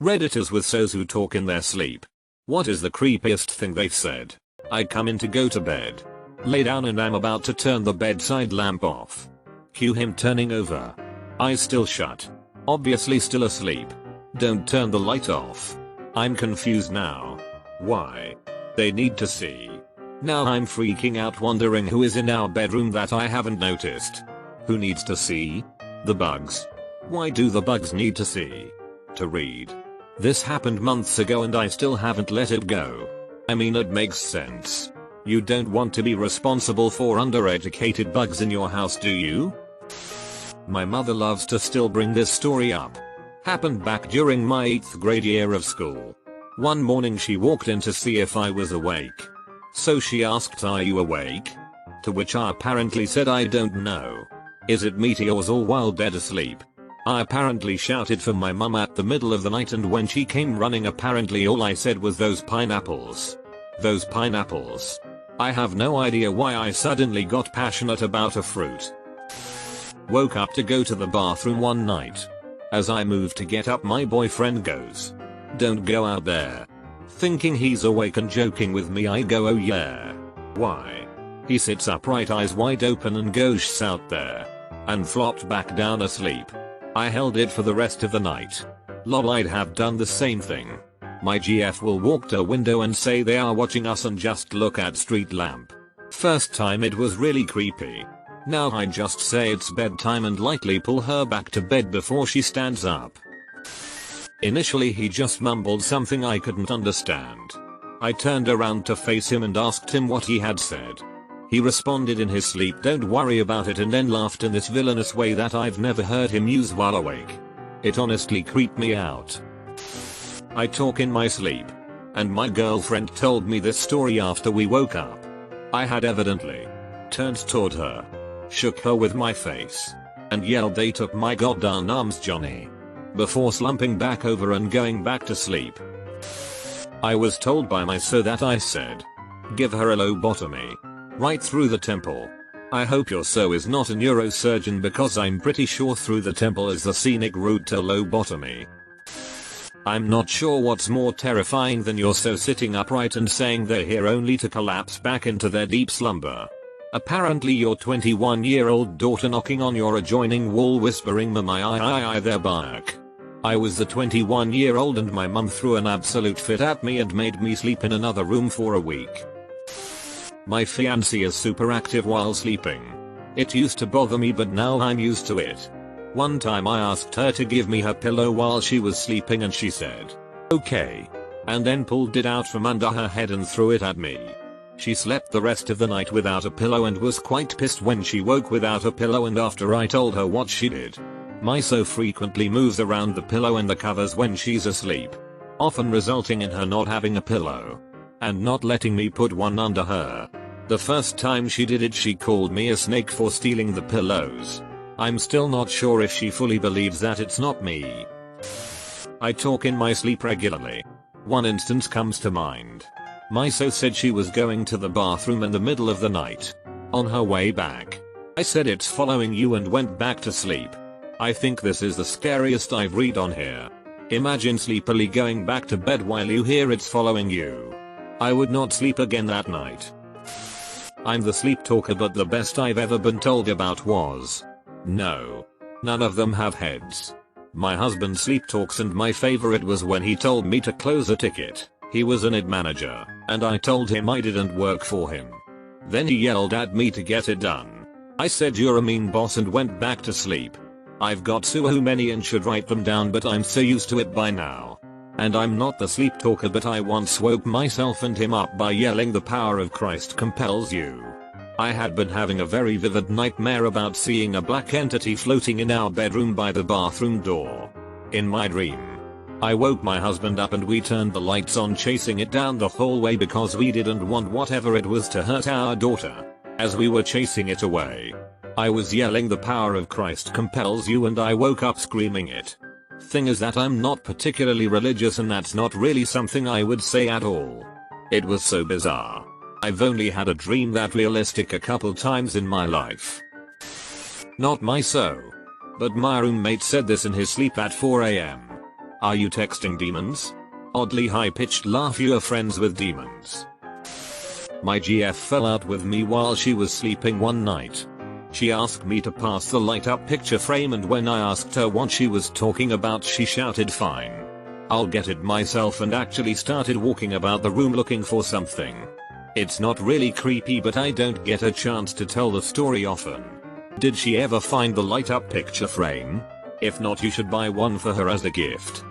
Redditors with those who talk in their sleep. What is the creepiest thing they've said? I come in to go to bed. Lay down and I'm about to turn the bedside lamp off. Cue him turning over. Eyes still shut. Obviously still asleep. Don't turn the light off. I'm confused now. Why? They need to see. Now I'm freaking out wondering who is in our bedroom that I haven't noticed. Who needs to see? The bugs. Why do the bugs need to see? To read. This happened months ago and I still haven't let it go. I mean, it makes sense. You don't want to be responsible for undereducated bugs in your house, do you? My mother loves to still bring this story up. Happened back during my 8th grade year of school. One morning she walked in to see if I was awake. So she asked, "Are you awake?" To which I apparently said, "I don't know. Is it Meteors?" Or while dead asleep. I apparently shouted for my mum at the middle of the night, and when she came running apparently all I said was, "Those pineapples. Those pineapples." I have no idea why I suddenly got passionate about a fruit. Woke up to go to the bathroom one night. As I moved to get up, my boyfriend goes, "Don't go out there." Thinking he's awake and joking with me, I go, "Oh yeah. Why?" He sits upright, eyes wide open, and goes out there. And flopped back down asleep. I held it for the rest of the night. Lol, I'd have done the same thing. My GF will walk to a window and say they are watching us and just look at street lamp. First time it was really creepy. Now I just say it's bedtime and lightly pull her back to bed before she stands up. Initially he just mumbled something I couldn't understand. I turned around to face him and asked him what he had said. He responded in his sleep, "Don't worry about it," and then laughed in this villainous way that I've never heard him use while awake. It honestly creeped me out. I talk in my sleep. And my girlfriend told me this story after we woke up. I had evidently turned toward her, shook her with my face, and yelled, "They took my goddamn arms, Johnny," before slumping back over and going back to sleep. I was told by my so that I said, "Give her a lobotomy. Right through the temple." I hope your so is not a neurosurgeon, because I'm pretty sure through the temple is the scenic route to lobotomy. I'm not sure what's more terrifying than your so sitting upright and saying they're here only to collapse back into their deep slumber. Apparently your 21-year-old daughter knocking on your adjoining wall whispering, "Mum, I they're back." I was the 21-year-old and my mum threw an absolute fit at me and made me sleep in another room for a week. My fiancée is super active while sleeping. It used to bother me, but now I'm used to it. One time I asked her to give me her pillow while she was sleeping and she said, "Okay," and then pulled it out from under her head and threw it at me. She slept the rest of the night without a pillow and was quite pissed when she woke without a pillow, and after I told her what she did. My so frequently moves around the pillow and the covers when she's asleep, often resulting in her not having a pillow and not letting me put one under her. The first time she did it, she called me a snake for stealing the pillows. I'm still not sure if she fully believes that it's not me. I talk in my sleep regularly. One instance comes to mind. My so said she was going to the bathroom in the middle of the night. On her way back, I said, "It's following you," and went back to sleep. I think this is the scariest I've read on here. Imagine sleepily going back to bed while you hear it's following you. I would not sleep again that night. I'm the sleep talker, but the best I've ever been told about was, no, none of them have heads. My husband sleep talks, and my favorite was when he told me to close a ticket. He was an ad manager, and I told him I didn't work for him. Then he yelled at me to get it done. I said, "You're a mean boss," and went back to sleep. I've got so many and should write them down, but I'm so used to it by now. And I'm not the sleep talker, but I once woke myself and him up by yelling, "The power of Christ compels you." I had been having a very vivid nightmare about seeing a black entity floating in our bedroom by the bathroom door. In my dream, I woke my husband up and we turned the lights on, chasing it down the hallway because we didn't want whatever it was to hurt our daughter. As we were chasing it away, I was yelling, "The power of Christ compels you," and I woke up screaming it. Thing is that I'm not particularly religious, and that's not really something I would say at all. It was so bizarre. I've only had a dream that realistic a couple times in my life. Not my so, but my roommate said this in his sleep at 4 AM. Are you texting demons? Oddly high-pitched laugh. You are friends with demons. My GF fell out with me while she was sleeping one night. She asked me to pass the light up picture frame, and when I asked her what she was talking about, she shouted, "Fine, I'll get it myself," and actually started walking about the room looking for something. It's not really creepy, but I don't get a chance to tell the story often. Did she ever find the light up picture frame? If not, you should buy one for her as a gift.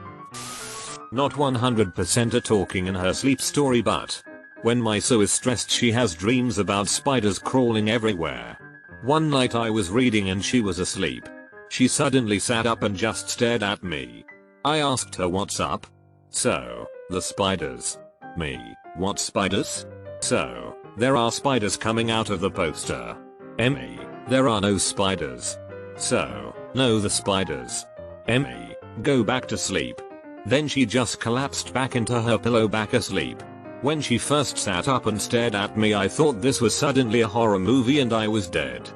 Not 100% a talking in her sleep story, but when my so is stressed, she has dreams about spiders crawling everywhere. One night I was reading and she was asleep. She suddenly sat up and just stared at me. I asked her, "What's up?" "So, the spiders." Me, "What spiders?" "So, there are spiders coming out of the poster." "Me, there are no spiders." "So, no, the spiders." "Me, go back to sleep." Then she just collapsed back into her pillow, back asleep. When she first sat up and stared at me, I thought this was suddenly a horror movie and I was dead.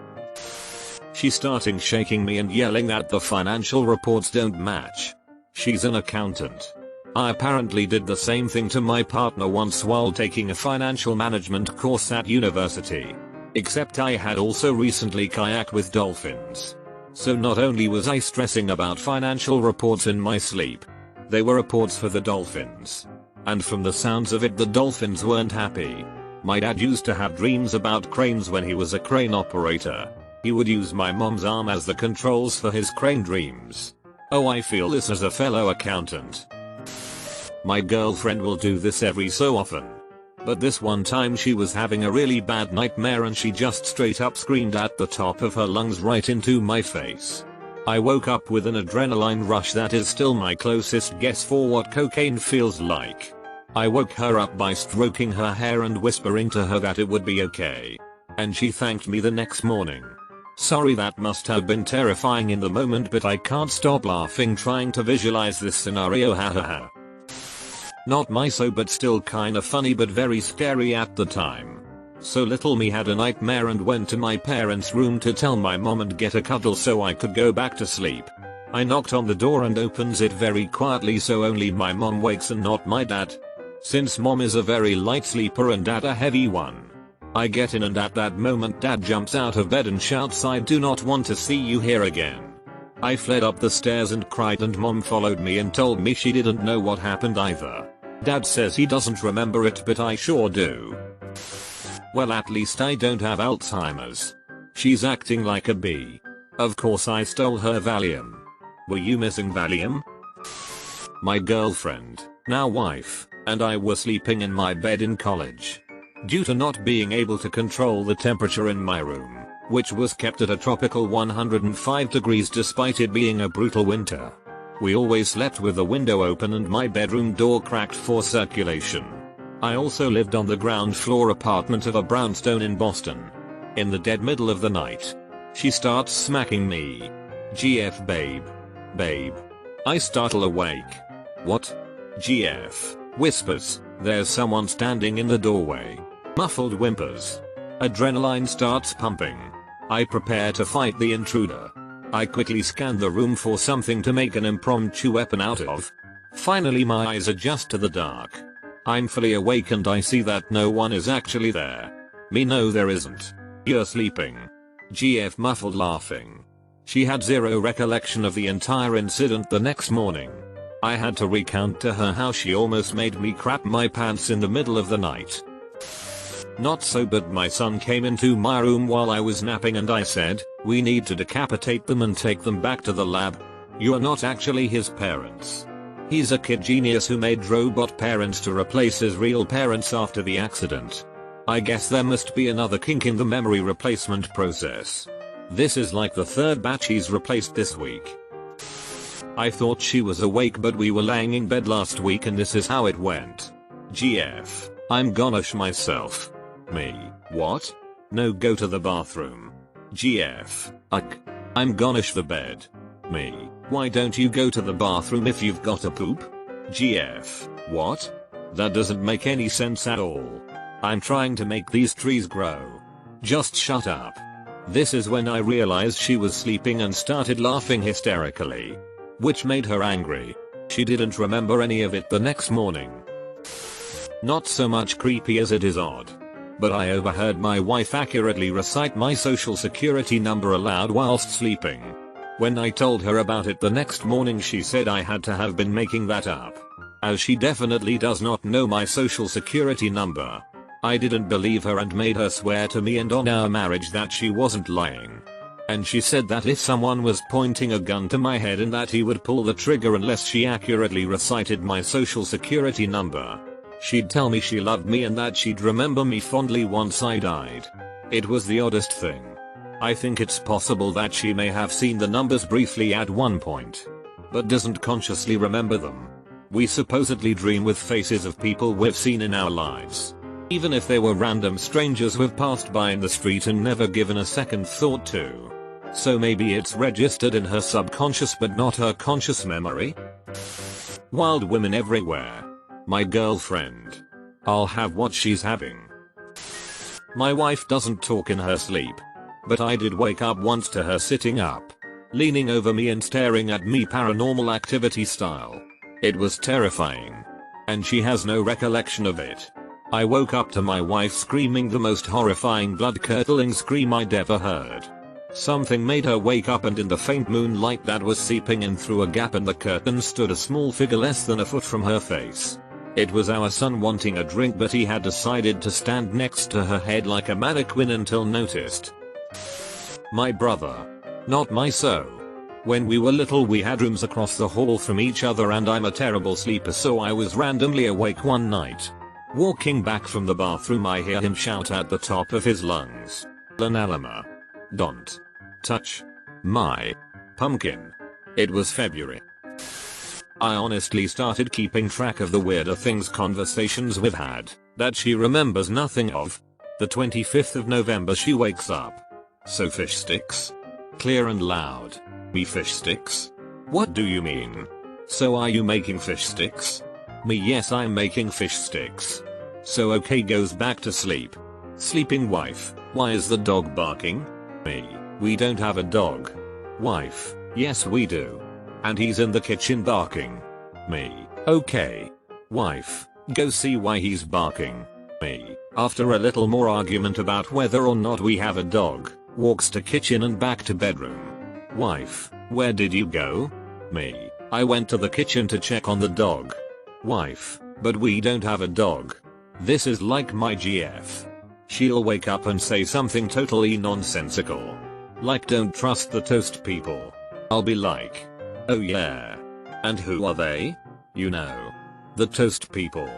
She started shaking me and yelling that the financial reports don't match. She's an accountant. I apparently did the same thing to my partner once while taking a financial management course at university. Except I had also recently kayaked with dolphins. So not only was I stressing about financial reports in my sleep, they were reports for the dolphins. And from the sounds of it, the dolphins weren't happy. My dad used to have dreams about cranes when he was a crane operator. He would use my mom's arm as the controls for his crane dreams. Oh, I feel this as a fellow accountant. My girlfriend will do this every so often. But this one time she was having a really bad nightmare and she just straight up screamed at the top of her lungs right into my face. I woke up with an adrenaline rush that is still my closest guess for what cocaine feels like. I woke her up by stroking her hair and whispering to her that it would be okay. And she thanked me the next morning. Sorry, that must have been terrifying in the moment, but I can't stop laughing trying to visualize this scenario, hahaha. Not my so, but still kinda funny but very scary at the time. So little me had a nightmare and went to my parents' room to tell my mom and get a cuddle so I could go back to sleep. I knocked on the door and opens it very quietly so only my mom wakes and not my dad. Since mom is a very light sleeper and dad a heavy one. I get in and at that moment dad jumps out of bed and shouts, "I do not want to see you here again." I fled up the stairs and cried, and mom followed me and told me she didn't know what happened either. Dad says he doesn't remember it, but I sure do. Well, at least I don't have Alzheimer's. She's acting like a bee. Of course I stole her Valium. Were you missing Valium? My girlfriend, now wife, and I were sleeping in my bed in college. Due to not being able to control the temperature in my room, which was kept at a tropical 105 degrees despite it being a brutal winter, we always slept with the window open and my bedroom door cracked for circulation. I also lived on the ground floor apartment of a brownstone in Boston. In the dead middle of the night, she starts smacking me. "GF babe. Babe." I startle awake. "What?" "GF," whispers, "there's someone standing in the doorway." Muffled whimpers. Adrenaline starts pumping. I prepare to fight the intruder. I quickly scan the room for something to make an impromptu weapon out of. Finally my eyes adjust to the dark. I'm fully awake and I see that no one is actually there. Me, no there isn't. You're sleeping. GF muffled laughing. She had zero recollection of the entire incident the next morning. I had to recount to her how she almost made me crap my pants in the middle of the night. Not so, but my son came into my room while I was napping and I said, "We need to decapitate them and take them back to the lab." You're not actually his parents. He's a kid genius who made robot parents to replace his real parents after the accident. I guess there must be another kink in the memory replacement process. This is like the third batch he's replaced this week. I thought she was awake, but we were laying in bed last week and this is how it went. GF, I'm gonna sh myself. Me, what? No, go to the bathroom. GF, I'm gonna sh the bed. Me, why don't you go to the bathroom if you've got a poop? GF, what? That doesn't make any sense at all. I'm trying to make these trees grow. Just shut up. This is when I realized she was sleeping and started laughing hysterically, which made her angry. She didn't remember any of it the next morning. Not so much creepy as it is odd. But I overheard my wife accurately recite my social security number aloud whilst sleeping. When I told her about it the next morning, she said I had to have been making that up, as she definitely does not know my social security number. I didn't believe her and made her swear to me and on our marriage that she wasn't lying. And she said that if someone was pointing a gun to my head and that he would pull the trigger unless she accurately recited my social security number. She'd tell me she loved me and that she'd remember me fondly once I died. It was the oddest thing. I think it's possible that she may have seen the numbers briefly at one point, but doesn't consciously remember them. We supposedly dream with faces of people we've seen in our lives, even if they were random strangers we've passed by in the street and never given a second thought to. So maybe it's registered in her subconscious but not her conscious memory? Wild women everywhere. My girlfriend. I'll have what she's having. My wife doesn't talk in her sleep, but I did wake up once to her sitting up, leaning over me and staring at me Paranormal Activity style. It was terrifying, and she has no recollection of it. I woke up to my wife screaming the most horrifying blood-curdling scream I'd ever heard. Something made her wake up, and in the faint moonlight that was seeping in through a gap in the curtain stood a small figure less than a foot from her face. It was our son wanting a drink, but he had decided to stand next to her head like a mannequin until noticed. My brother. Not my so. When we were little we had rooms across the hall from each other and I'm a terrible sleeper, so I was randomly awake one night. Walking back from the bathroom I hear him shout at the top of his lungs. Lanalama. Don't touch my pumpkin. It was February. I honestly started keeping track of the weirder things conversations we've had that she remembers nothing of. The 25th of November she wakes up. So fish sticks? Clear and loud. Me fish sticks? What do you mean? So are you making fish sticks? Me yes I'm making fish sticks. So okay goes back to sleep. Sleeping wife, why is the dog barking? Me, we don't have a dog. Wife, yes we do. And he's in the kitchen barking. Me, okay. Wife, go see why he's barking. Me, after a little more argument about whether or not we have a dog, walks to kitchen and back to bedroom. Wife, where did you go? Me, I went to the kitchen to check on the dog. Wife, but we don't have a dog. This is like my GF. She'll wake up and say something totally nonsensical. Like don't trust the toast people. I'll be like, oh yeah. And who are they? You know. The toast people.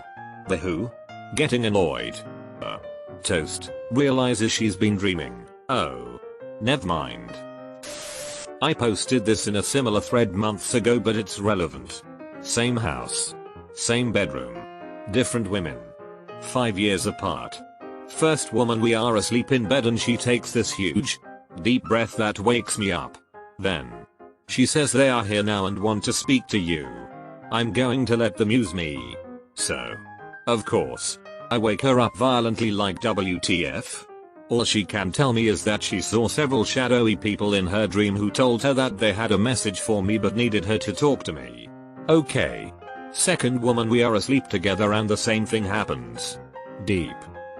The who? Getting annoyed. Toast realizes she's been dreaming. Oh. Never mind. I posted this in a similar thread months ago, but it's relevant. Same house. Same bedroom. Different women. 5 years apart. First woman, we are asleep in bed and she takes this huge, deep breath that wakes me up. Then she says they are here now and want to speak to you. I'm going to let them use me. So, of course, I wake her up violently like WTF. All she can tell me is that she saw several shadowy people in her dream who told her that they had a message for me but needed her to talk to me. Okay. Second woman, we are asleep together and the same thing happens. Deep,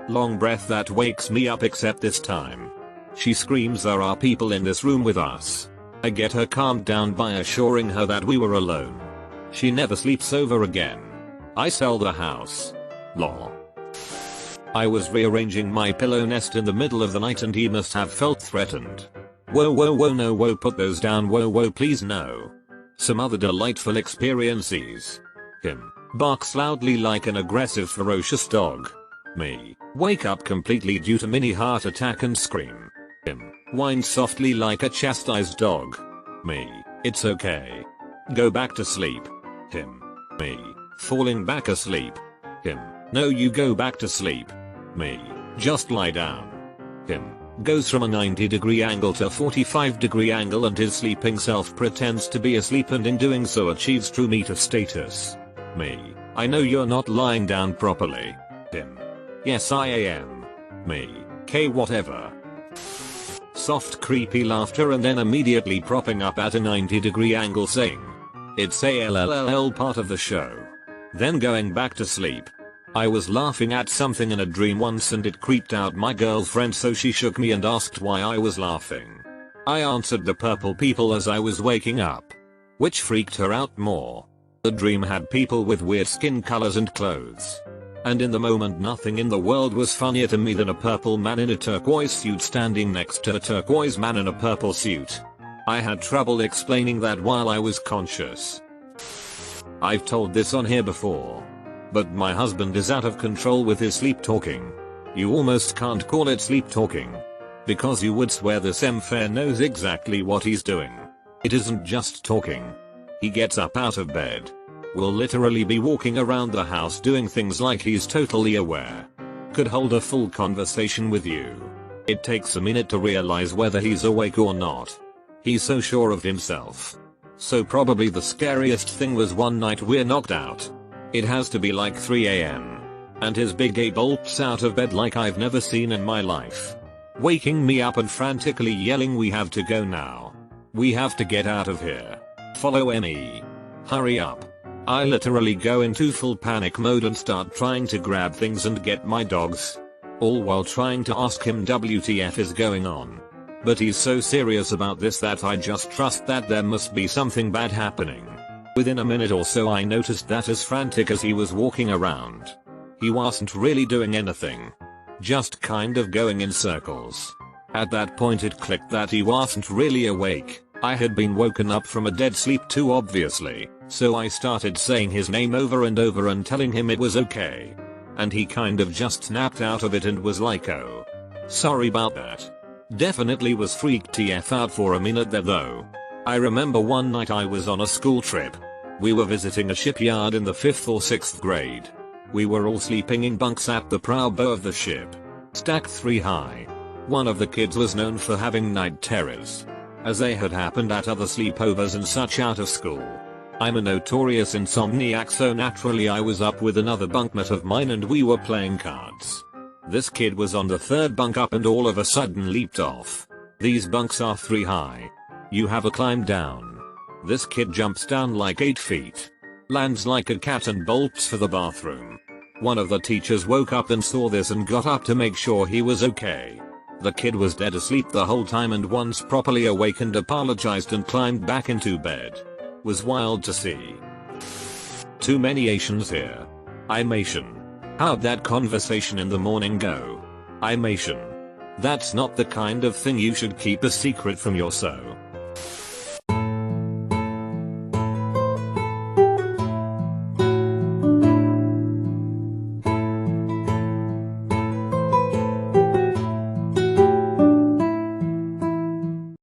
long breath that wakes me up, except this time she screams there are people in this room with us. I get her calmed down by assuring her that we were alone. She never sleeps over again. I sell the house. Lol. I was rearranging my pillow nest in the middle of the night and he must have felt threatened. Whoa whoa whoa no whoa, put those down, whoa whoa please no. Some other delightful experiences. Him barks loudly like an aggressive ferocious dog. Me wake up completely due to mini heart attack and scream. Him whine softly like a chastised dog. Me, it's okay. Go back to sleep. Him. Me falling back asleep. Him, no you go back to sleep. Me, just lie down. Him goes from a 90-degree angle to a 45-degree angle and his sleeping self pretends to be asleep and in doing so achieves true meter status. Me, I know you're not lying down properly. Him, yes I am. Me, K whatever. Soft creepy laughter and then immediately propping up at a 90-degree angle saying, It's a LLL part of the show. Then going back to sleep. I was laughing at something in a dream once and it creeped out my girlfriend, so she shook me and asked why I was laughing. I answered the purple people as I was waking up, which freaked her out more. The dream had people with weird skin colors and clothes. And in the moment nothing in the world was funnier to me than a purple man in a turquoise suit standing next to a turquoise man in a purple suit. I had trouble explaining that while I was conscious. I've told this on here before, but my husband is out of control with his sleep talking. You almost can't call it sleep talking, because you would swear this M-fair knows exactly what he's doing. It isn't just talking. He gets up out of bed, will literally be walking around the house doing things like he's totally aware. Could hold a full conversation with you. It takes a minute to realize whether he's awake or not. He's so sure of himself. So probably the scariest thing was one night we're knocked out. It has to be like 3 AM. And his big A bolts out of bed like I've never seen in my life, waking me up and frantically yelling, "We have to go now. We have to get out of here. Follow me. Hurry up." I literally go into full panic mode and start trying to grab things and get my dogs, all while trying to ask him WTF is going on. But he's so serious about this that I just trust that there must be something bad happening. Within a minute or so I noticed that as frantic as he was walking around, he wasn't really doing anything, just kind of going in circles. At that point it clicked that he wasn't really awake. I had been woken up from a dead sleep too obviously, so I started saying his name over and over and telling him it was okay. And he kind of just snapped out of it and was like, "Oh, sorry about that." Definitely was freaked TF out for a minute there though. I remember one night I was on a school trip. We were visiting a shipyard in the 5th or 6th grade. We were all sleeping in bunks at the prow bow of the ship, stacked 3 high. One of the kids was known for having night terrors, as they had happened at other sleepovers and such out of school. I'm a notorious insomniac, so naturally I was up with another bunkmate of mine and we were playing cards. This kid was on the 3rd bunk up and all of a sudden leaped off. These bunks are 3 high. You have a climb down. This kid jumps down like 8 feet, lands like a cat and bolts for the bathroom. One of the teachers woke up and saw this and got up to make sure he was okay. The kid was dead asleep the whole time and once properly awakened apologized and climbed back into bed. Was wild to see. Too many Asians here. I'm Asian. How'd that conversation in the morning go? I'm Asian. That's not the kind of thing you should keep a secret from your so.